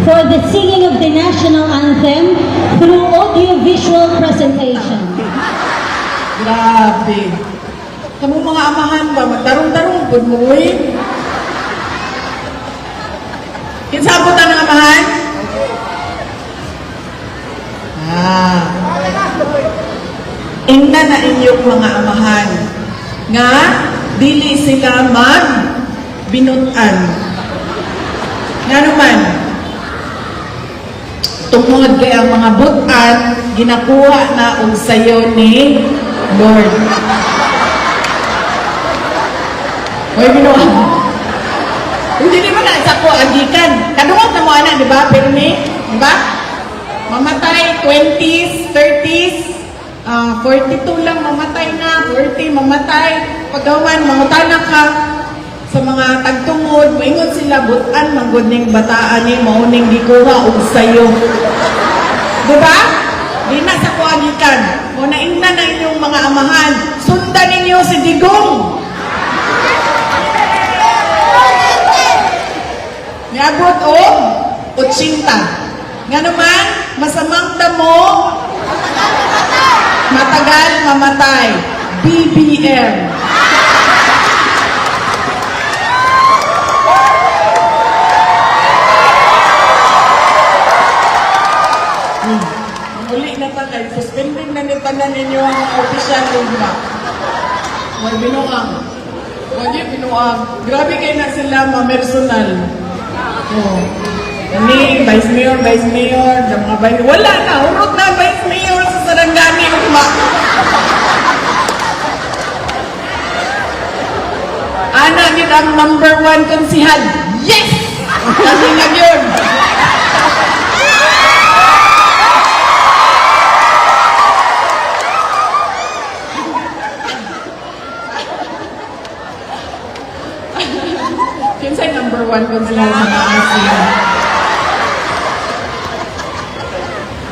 for the singing of the national anthem through audio-visual presentation. Grabe. Kamu mga amahan ba, magdarong-darong po mo eh. Kinsabutan ng amahan? Ingna na inyong mga amahan nga dili sila binutan. Nga naman, tungod kay ang mga butan ginakuha na og sayo ni Lord. Hoy binuan. Hindi naman na sa ko agikan. Kaduot na mo anak, di ba? Pero ni, di ba? Mamatay 20s, 30s, 42 lang mamatay na, 40 mamatay. Pagawan, mamatanak ka sa mga tagtungod, moingon sila butan manggod ning bataan ni mauning gikuha og sayo. Di ba? Di na sa kuagikan. O naingnan na inyong mga amahan, sundan ninyo si Digong. Niabot o 80. Nga naman, masamang damo, matagal mamatay. BBM. Uli na tagay. Suspending na nitanan ninyo ang official luma. May binuang. Wali binuang. Grabe kayo na sila ma-personal. Oh. Ni, Vice Mayor, ng mga Vice Mayor. Wala na, urot na Vice Mayor sa Sarangani. Ana, yun ang number 1 konsihal. Yes! Kasi nga yun. Yun sa'y number 1 konsihal sa Maasin.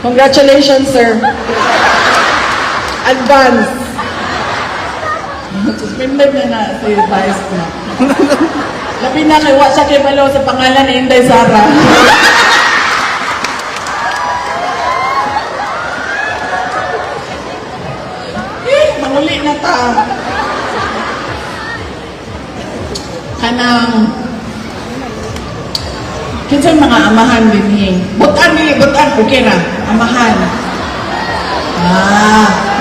Congratulations, sir. Advance. Suspended na si Vice na. Labi na kay Wa siya kay Malo sa pangalan ni Inday Sara. Manguli na ta. Kanang kinsay mga amahan din eh. Butan, okay na. Amahan.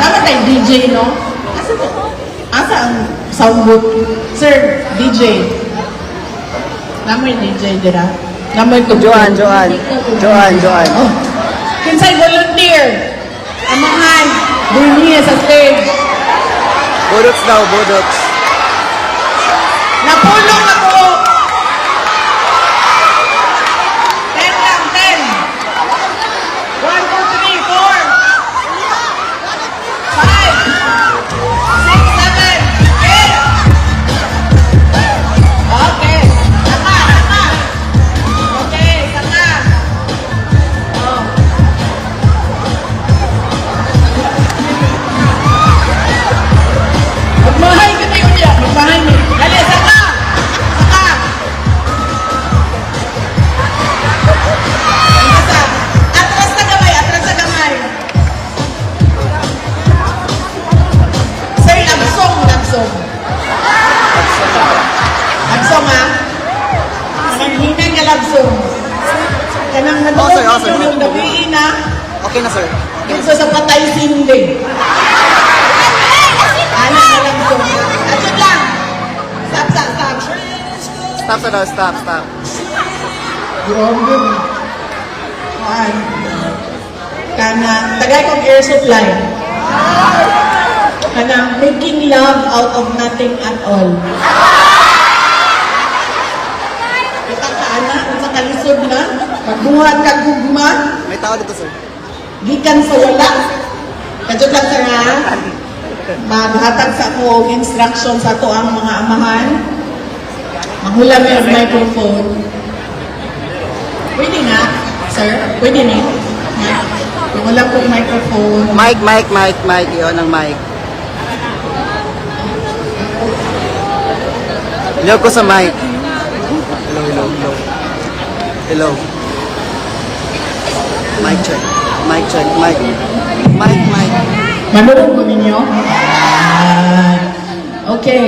Naman tayo DJ, no? Asa ang sound booth? Sir, DJ. Namoy DJ, dira? Namoy ko. Joan. Oh. Kinsay volunteer. Amahan. Bumi sa stage. Budots daw, budots. Napulong ako. 10 lang, 10. 1, 2, 3, 4. 5. 6, 7, 8. Okay. Saka. Okay, saka. Oh. Magmahay ka tayo niya. Magmahay niya. Dali, saka. Saka. Basta. Atras na gamay. Sir, labsong. Labsong, ha? Kanang hinang ka labsong. Kanang Oh, sir. nanonood ng gabiin, ha? Okay na, sir. Dito sa patay sindi. Anak na labsong. Atid lang. Stop. Stop sa daw, stop. Grabe. Kuan. Kanang, tagay kong air supply. Kanang, making love out of nothing at all. Kita ka, anak, sa kalisod na, magbuhat ka gugma, May tao dito, sir. gikan sa wala. Kadyo lang sa nga, maghatag sa ako og instruction sa to ang mga amahan. Mahula mo yung microphone. Pwede nga, sir? Pwede na. Wala po yung microphone. Mic. Iyon ang mic. Hello ko sa mic. Hello. Mic check. Mic check. Mic. Mic, mic. Manunod mo ninyo? Okay.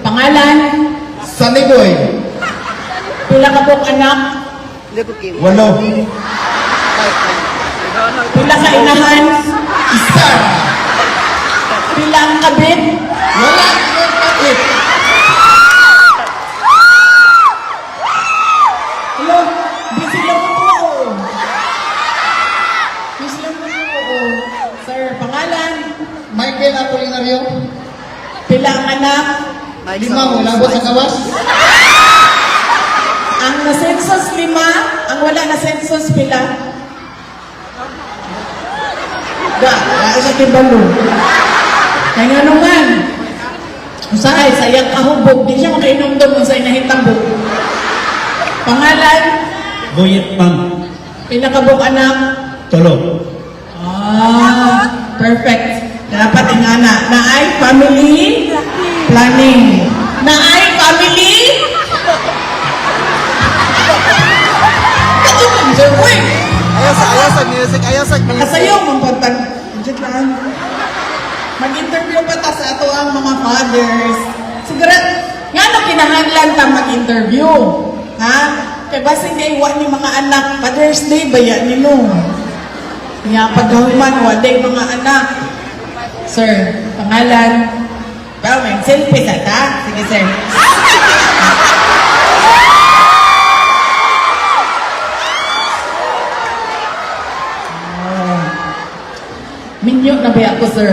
Pangalan? Sanigoy. Pila ka pong anak? Hindi ko kim. Walo. Mic, mic. Pila ka inahan? Isa. Pila ang kabit? Wala akong kapit. Hello? Busy lang po po. Busy lang po po. Sir, pangalan? Michael Apolinario. Pila ang anak? Mic 5 sound. mula sa gawas. Ang na-census 5, ang wala na-census pila? Wala sa kibalo. Kaya nga naman, usay, sayang kahubog, di siya makainom doon sa inahitambog. Pangalan? Buyet Pam, Pinakabog anak? Tolo. Perfect. Dapat ingana. Naay family planning. Naay family. Katulang sir, uy. Ayaw sa music. Ayaw sa music. Kasayo, mampagtag. Diyan lang. Mag-interview pa ta sa ato ang mga fathers. Siguro, nga na kinahanglan ta mag-interview. Ha? Kaya basi nga iwa ni mga anak, Father's Day, baya ni no. Nga pagkahuman, waday mga anak. Sir, pangalan? Pero may selfie sa ta. Sige, sir. Minyo na ba ako, sir?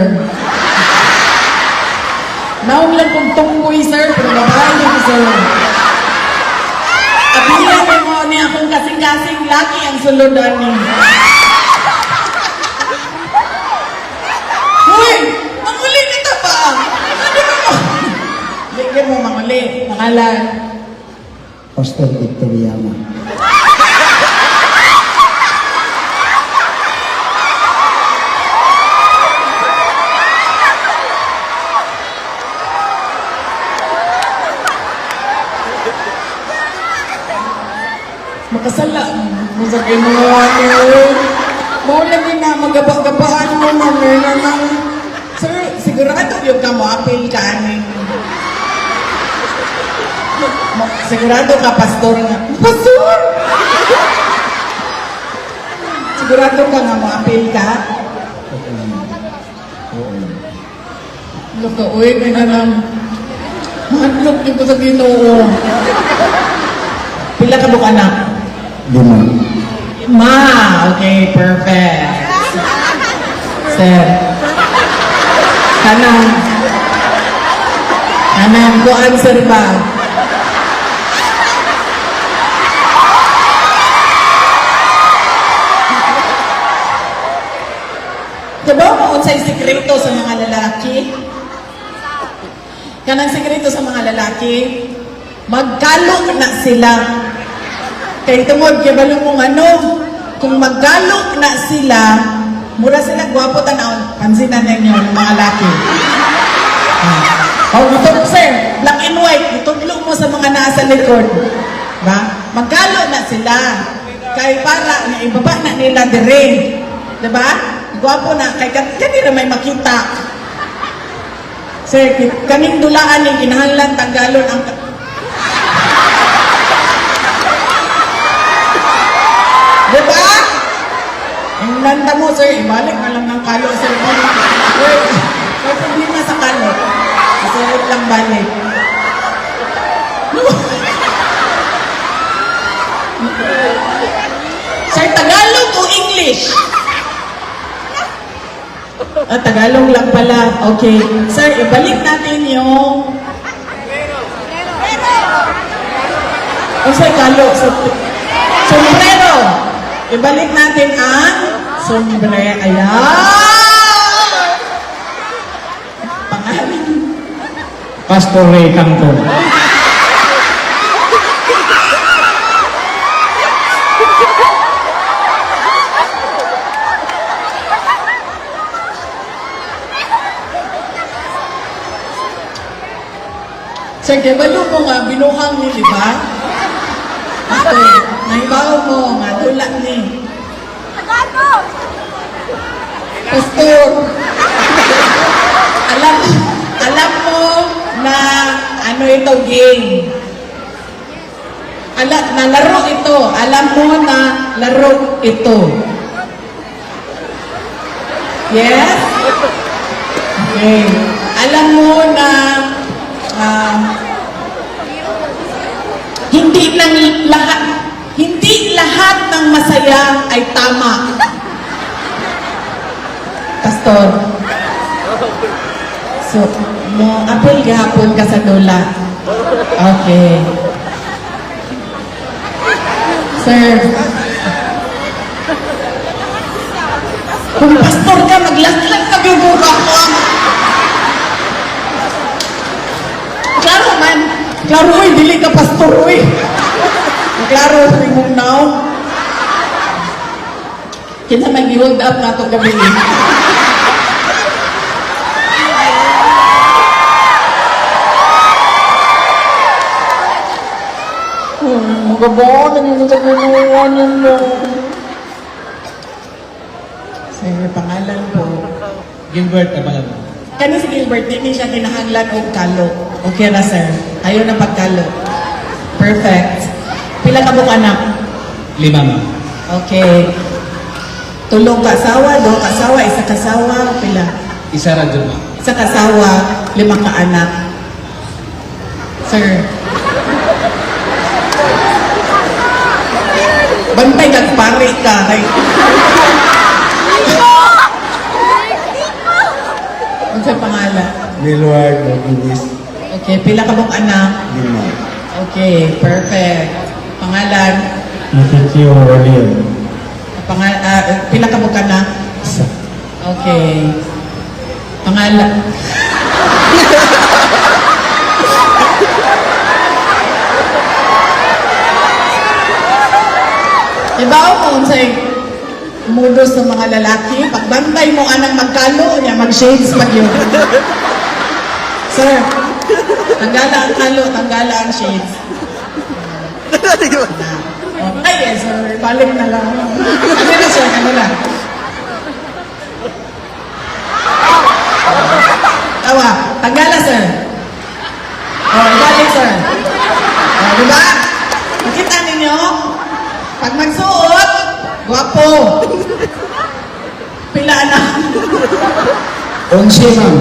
Naong lang kong tungkoy, sir. Pero babae ko, sir. Kapilan mo ni akong kasing-kasing laki ang suludan ni. Hoy! Manguli kita pa! Ano mo? Bigyan mo manguli. Pangalan. Pastor Victoriana. Makasala. Masakay mo ano. Mau lagi na magaba-gabaan mo mamaya na. Sir, sigurado yung ka mo apil ka aning. Sigurado ka, pastor nga. Pastor! Sigurado ka nga mo apil ka? Look, uy, may nanang. Hadlok niyo ko sa Ginoo. Pila ka buka na? 5. Ma, okay, perfect. Sir. Kanang. Kanang, go answer ba? Diba mo unsay sikreto sa mga lalaki? Kanang sikreto sa mga lalaki, magkalo na sila. Kaya tungod, kaya mong ano, kung magkalo na sila, mura sila gwapo tanaw, pansinan ninyo ng mga laki. Oh, itong sir, black and white, itudlo mo sa mga nasa likod. Ba? Magkalo na sila. Kaya para, ibaba na nila dire. Diba? Gwapo na, kaya kanina may makita. Sir, kaning dulaan ni kinahanglan tanggalon ang diba? Ang nanda mo, sir, ibalik na lang ng kalo, sir. Wait, may problema sa kalo. Kasunod lang balik. Sir, Tagalog o English? Tagalog lang pala. Okay. Sir, ibalik natin yung... sir, kalo. Sombrero. Ibalik natin ang sombrero. Ayan! Pangalan. Pastor Ray Canto. Sir, kabalo mo nga, binuhang ni, di ba? Ako, naibaw mo nga, tulak ni. Pastor, alam mo na ano ito game. Na laro ito. Alam mo na laro ito. Yes? Okay. Alam mo na hindi lahat ng masaya ay tama. Pastor. So, mo apil gahapon ka sa dula. Okay. Sir. Kung pastor ka, maglaglag ka bibuka ko. Klaro man. Klaro, uy, dili ka pastor, uy. Klaro, tingong now. Kinsa may gi-hold up na ito gabi. Magabaw, nangyayagawa mo. Sir, pangalan po. Gilbert Abalan. Kani si Gilbert, di siya kinahanglan o kalo. Okay na, sir. Ayaw na pagkalo. Perfect. Pila ka mong anak? 5 ma'am. Okay. Tulong kasawa, 2 kasawa, 1 kasawa, pila? Isa ra dyan ma'am. 1 kasawa, 5 ka anak. Sir. Bantay kag pare ka. Ano sa pangalan? Milward Magulis. Okay, pila ka mong anak? 5. Okay, perfect. Pangalan? Matitio Rolio. Pila ka mong anak? Isa. Okay. Pangalan? Diba mo unsay mudos ng mga lalaki? Pagbantay mo anang magkalo, niya mag-shades pag yun. Sir, tanggala ang kalo, tanggala ang shades. Ay, yes, sir. Balik na lang. Ano na, sir? Ano na? Tawa. Tanggala, sir. Balik, sir. Diba? Nakita ninyo? Pag magsuot, guwapo. Pila na. 11 ma'am.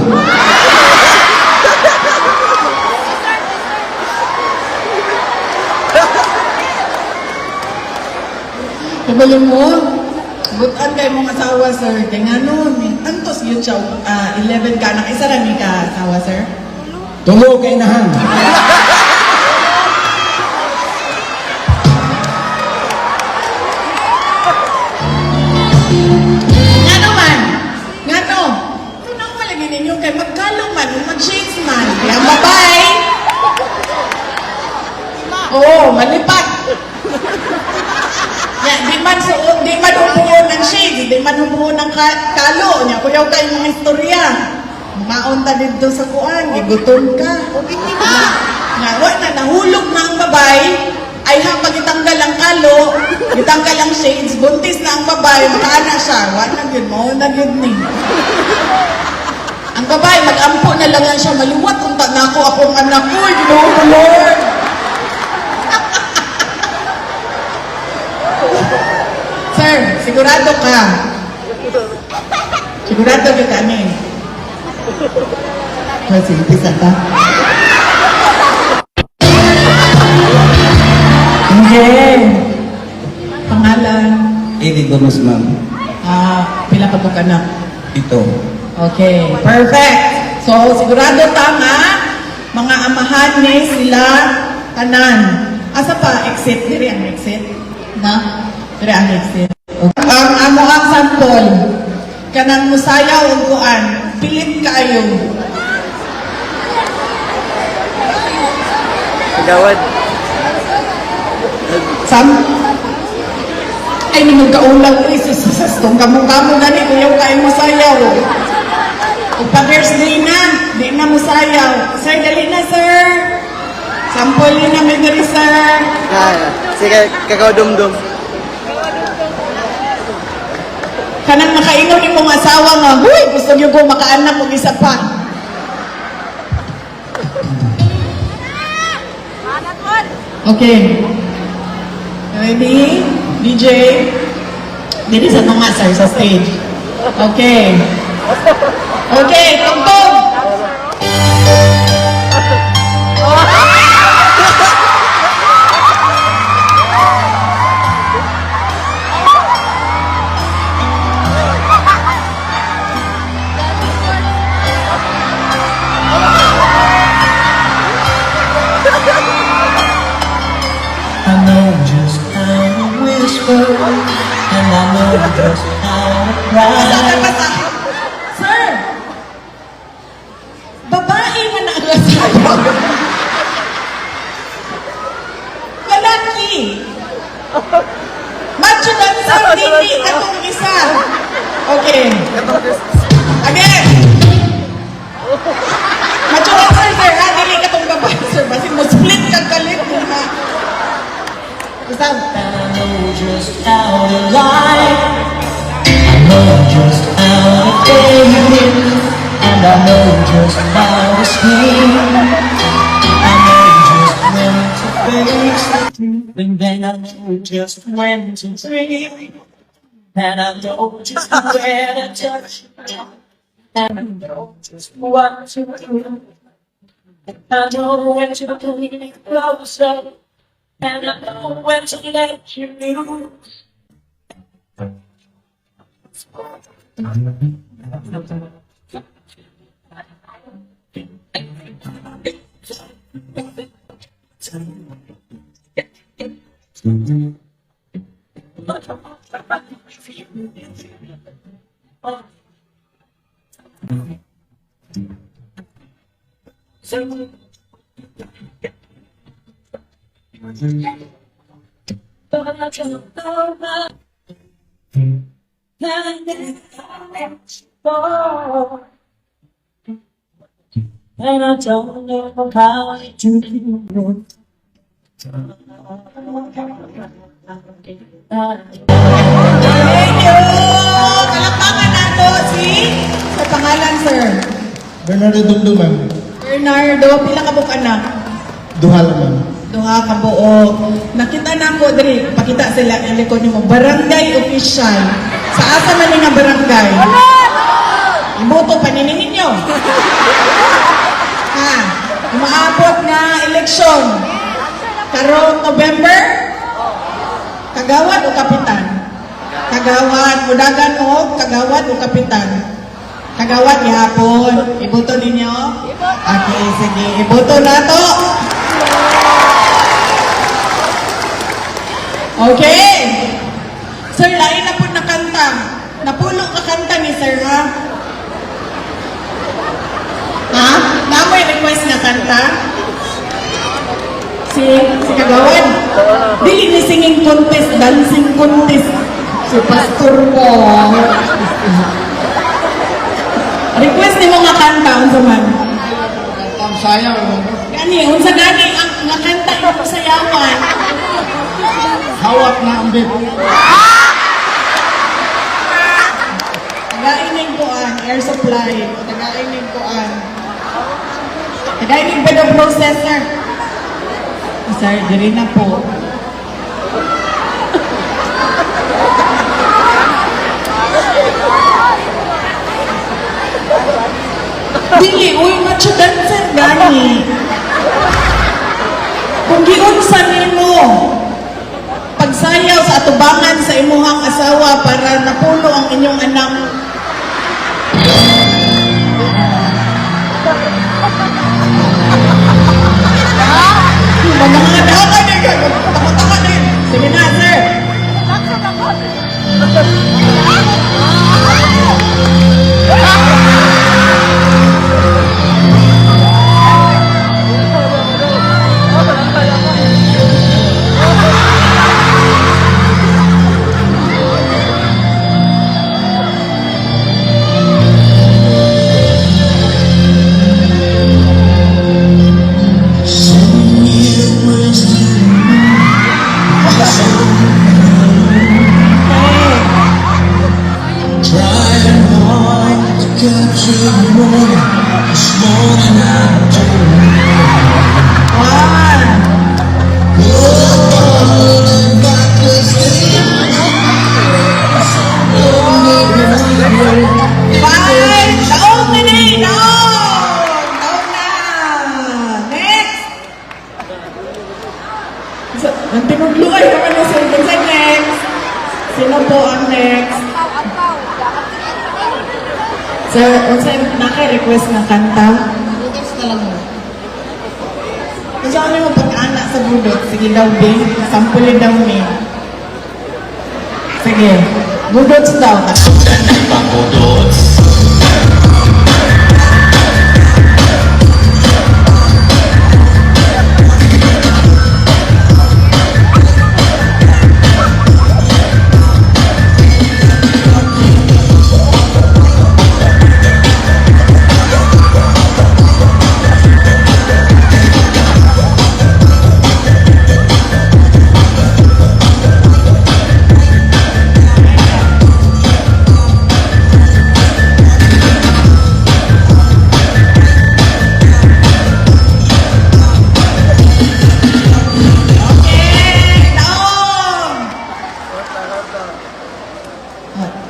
Kabalong mo, butan kayo mong asawa, sir. Kaya nga nun, antos yun siya, 11 ka anak. Isa rami ka asawa, sir? Tulo kay nahan. Nga naman, nga no, tunang malagi ninyo kay magkalong man, mag-shades man. Kaya ang babae, malipat. Ya, di man humuon ng shades, di man humuon ng kalo niya. Kuyaw kayo mga istorya. Maon ta dito sa kuan, gigutom ka. Nga, na nahulog na ang babae, ay hapag itanggal ang kalo, itanggal ang shades, buntis na ang babae, makaana siya. Wala yun, mauna yun ni. Ang babae, mag-ampo na lang yan siya, maluwat, unta na ako, akong anak ko, Ginoo ko, Lord. Sir, sigurado ka. Sigurado ka kami. Kasi, pisa ka. Okay. Pangalan? Eddie Gomez, ma'am. Pila ka mong anak? Ito. Okay, perfect. So, sigurado tama, mga amahan ni sila tanan. Asa pa, exit? Diri ang exit? Na? Diri ang exit. Okay. Ang amo ang sample, kanang musayaw o kuan, pilit kayo. Gawad. Ay, minong kaulang ko, isasastong kamong-kamong gani, kuyaw kayo musayaw. O pa-First Day na, di na musayaw. Sir, dali na, sir. Sample yun na may dali, sir. Sige, kakao dum-dum. Kanang makaingon ni mong asawa nga, huy, gusto niyo ko makaanak og isa pa. Okay. Ready? DJ? Dito sa mga sir sa stage. Okay. Okay, tugtog! I know just how to whisper, and I know just how to cry. Sir! Babae man ang asawa. Lalaki. Macho dancer, dili atong isa. Okay. Again. Macho dancer, sir, ha? Dili katong babae, sir. Basi mo split kang kalit. Basta, I know just how to lie. I know just how to fake it, and I know just how to scheme. I know just when to face the truth, and then I know just when to dream. And I know just where to touch, and I know just what to do. And I know when to pull me closer, and I know when to let you loose. And I don't know how to do it. thank you! Palakpakan nato si sa pangalan, sir. Bernardo Dundo, ma'am. Bernardo, pila ka buk anak? Duhal, ma'am. Duha ka buo. Nakita na ko diri, pakita sila ang likod nimo. Barangay official. Sa asa man ni nga barangay? Iboto pa ninyo. Ha, umaabot nga eleksyon. Karong November, kagawad o kapitan? Kagawad, mudagan o kagawad o kapitan? Kagawad gihapon. Iboto ninyo? Okay, sige. Iboto na to. Okay. Sir, lain na po na kanta. Napulo ka kanta ni sir, ha? Ha? Namoy request na kanta? Si Kagawad? Dili ni singing contest, dancing contest. Si pastor mo. Request ni mo nga kanta, unsa man? Ang sayang, ma'am. Gani, unsa gani ang nga kanta imong sayawan? Hawak na ang bit. Tagainig koan, air supply. Tagainig koan. Tagainig bed of processor. Sir, diri na po. Dili, uy, macho dancer gani. Kung giunsa nimo pagsayaw sa atubangan sa imuhang asawa para napuno ang inyong anak. Mga dawa din, takot-takot din. Sige na, sir. po ang next. Sir, unsay naka-request ng kanta? Next na lang mo. Kasi ano mo pagkaanak sa budot? Sige daw, Bing. Sampulin daw, me. Sige. Budot daw.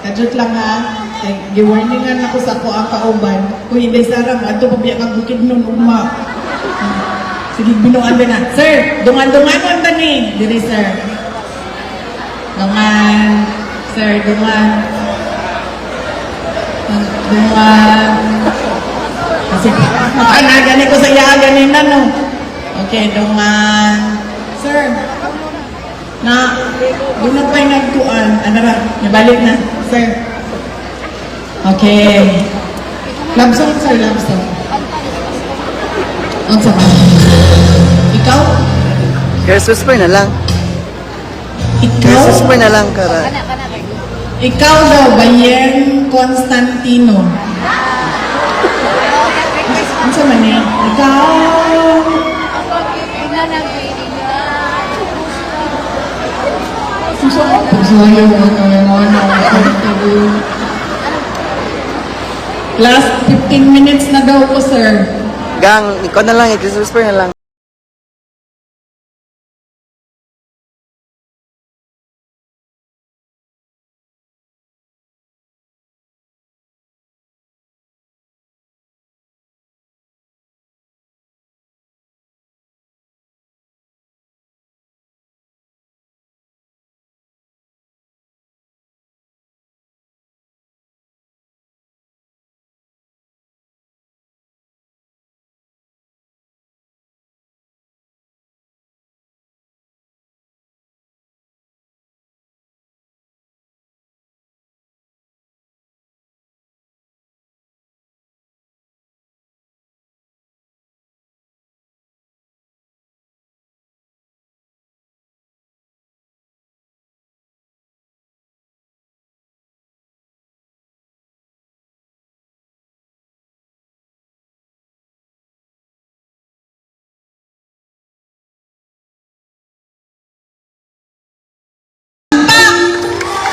Kadjut lang ha. Giwarningan ako sa ko ang kauban. Kung hindi sarang, ato pabiyak ang bukid nun, uma. Sige, binuan din na. Sir, dungan-dunganon ba ni? Diri, sir. Dungan. Sir, dungan. Dungan. Kasi, ganit ko sa iya, ganin na, no? Okay, dungan. Sir, na, doon na pa'y nagtuan. Ano ba? Nabalik na. Sir. Okay. Love song, sir. Love song. Ang sama. Ikaw? Girls Whisper na lang. Girls Ikaw? Whisper na lang, Kara. Ikaw daw, Bayen Constantino. Ang sama niya? Ikaw? Last 15 minutes na daw po, sir. Gang, ikaw na lang, Girls Whisper na lang.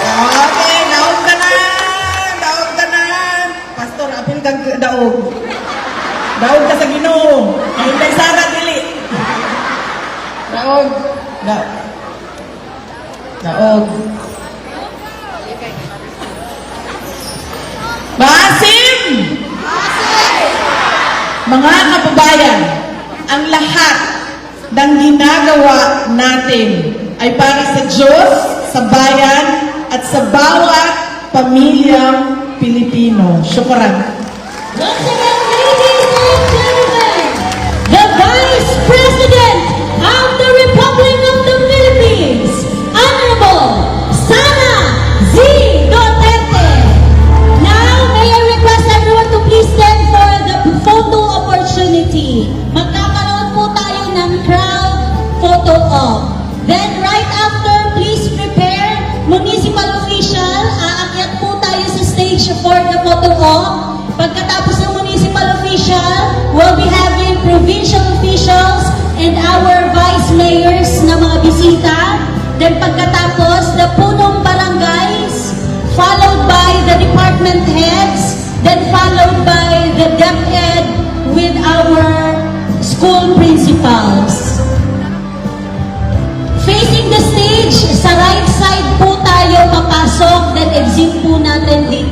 Okay, daog tanan. Pastor, apil kag daog. Daog ka sa Ginoo. Ay may sara dili. Daog. Daog. Basim! Mga kababayan, ang lahat ng ginagawa natin ay para sa Diyos, sa bayan, at sa bawat pamilyang Pilipino. Syukran. Once again, ladies and gentlemen, the Vice President of the Republic of the Philippines, Honorable Sara Z. Duterte. Now, may I request everyone to please stand for the photo opportunity. Magkakaroon po tayo ng crowd photo op. Then, right after, please prepare municipal official. Aakyat po tayo sa stage for the photo op. Pagkatapos ng municipal official, we'll be having provincial officials and our vice mayors na mga bisita. Then pagkatapos, the punong barangays, followed by the department heads, then followed by the DepEd with our school principals. Facing the stage, sa right side po tayo papasok, then exit po natin dito.